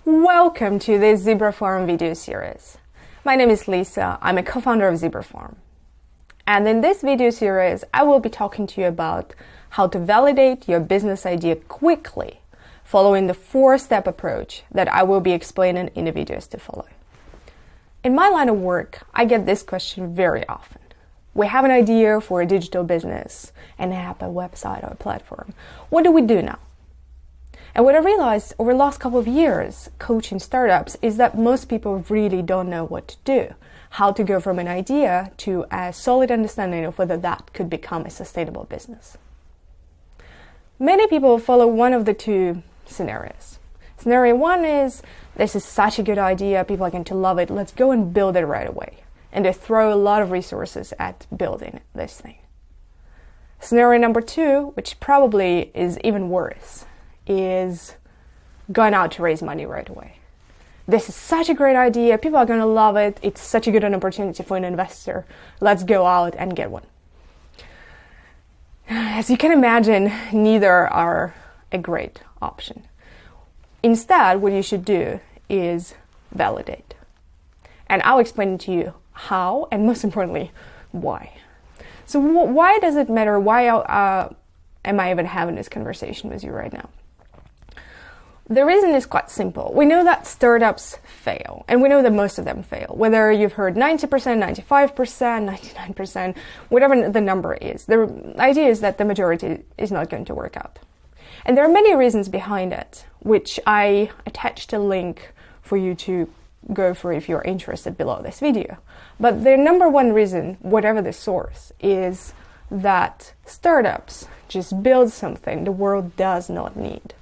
Welcome to this Zebra Forum video series. My name is Lisa. I'm a co-founder of Zebra Forum. And in this video series, I will be talking to you about how to validate your business idea quickly, following the 4-step approach that I will be explaining in the videos to follow. In my line of work, I get this question very often. We have an idea for a digital business, an app, a website, or a platform. What do we do now? And what I realized over the last couple of years coaching startups is that most people really don't know what to do, how to go from an idea to a solid understanding of whether that could become a sustainable business. Many people follow one of the two scenarios. Scenario one is, this is such a good idea, people are going to love it, let's go and build it right away. And they throw a lot of resources at building this thing. Scenario number two, which probably is even worse, is going out to raise money right away. This is such a great idea, people are going to love it, it's such a good opportunity for an investor, let's go out and get one. As you can imagine, neither are a great option. Instead, what you should do is validate. And I'll explain to you how, and most importantly, why. So why does it matter? Why am I even having this conversation with you right now? The reason is quite simple. We know that startups fail, and we know that most of them fail. Whether you've heard 90%, 95%, 99%, whatever the number is, the idea is that the majority is not going to work out. And there are many reasons behind it, which I attached a link for you to go for if you're interested below this video. But the number one reason, whatever the source, is that startups just build something the world does not need.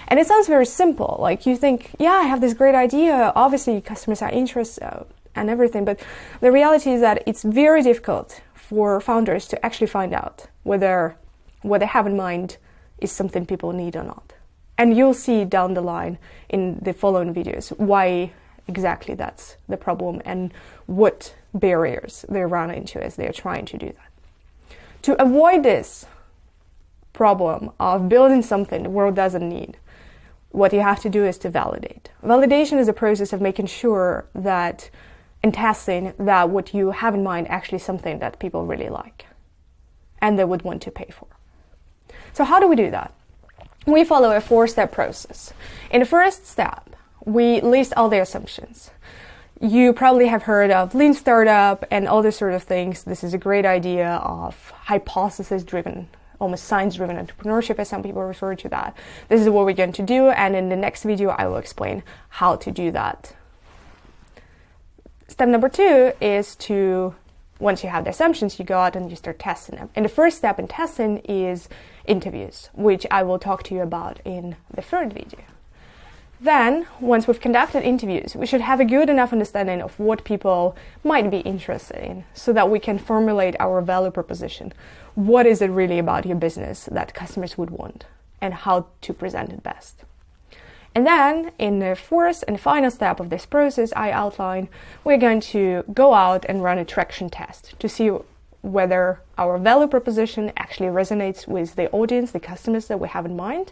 And it sounds very simple, like you think, yeah, I have this great idea, obviously customers are interested and everything, but the reality is that it's very difficult for founders to actually find out whether what they have in mind is something people need or not. And you'll see down the line in the following videos why exactly that's the problem and what barriers they run into as they're trying to do that. To avoid this problem of building something the world doesn't need, what you have to do is to validate. Validation is a process of making sure that and testing that what you have in mind actually is something that people really like and they would want to pay for. So how do we do that? We follow a 4-step process. In the first step, we list all the assumptions. You probably have heard of lean startup and all these sort of things. This is a great idea of hypothesis-driven, almost science-driven entrepreneurship, as some people refer to that. This is what we're going to do, and in the next video, I will explain how to do that. Step number 2 is to, once you have the assumptions, you go out and you start testing them. And the first step in testing is interviews, which I will talk to you about in the third video. Then, once we've conducted interviews, we should have a good enough understanding of what people might be interested in so that we can formulate our value proposition. What is it really about your business that customers would want and how to present it best? And then, in the fourth and final step of this process I outline, we're going to go out and run a traction test to see whether our value proposition actually resonates with the audience, the customers that we have in mind,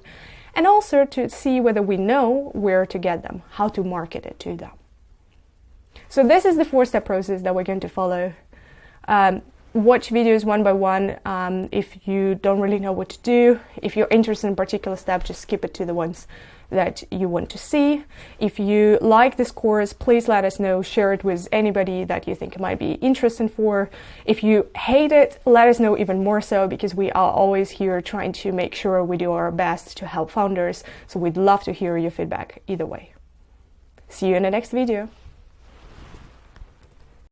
and also to see whether we know where to get them, how to market it to them. So this is the 4-step process that we're going to follow. Watch videos one by one. If you don't really know what to do, if you're interested in a particular step, just skip it to the ones that you want to see. If you like this course, please let us know, share it with anybody that you think might be interesting for. If you hate it, let us know even more so, because we are always here trying to make sure we do our best to help founders. So we'd love to hear your feedback either way. See you in the next video.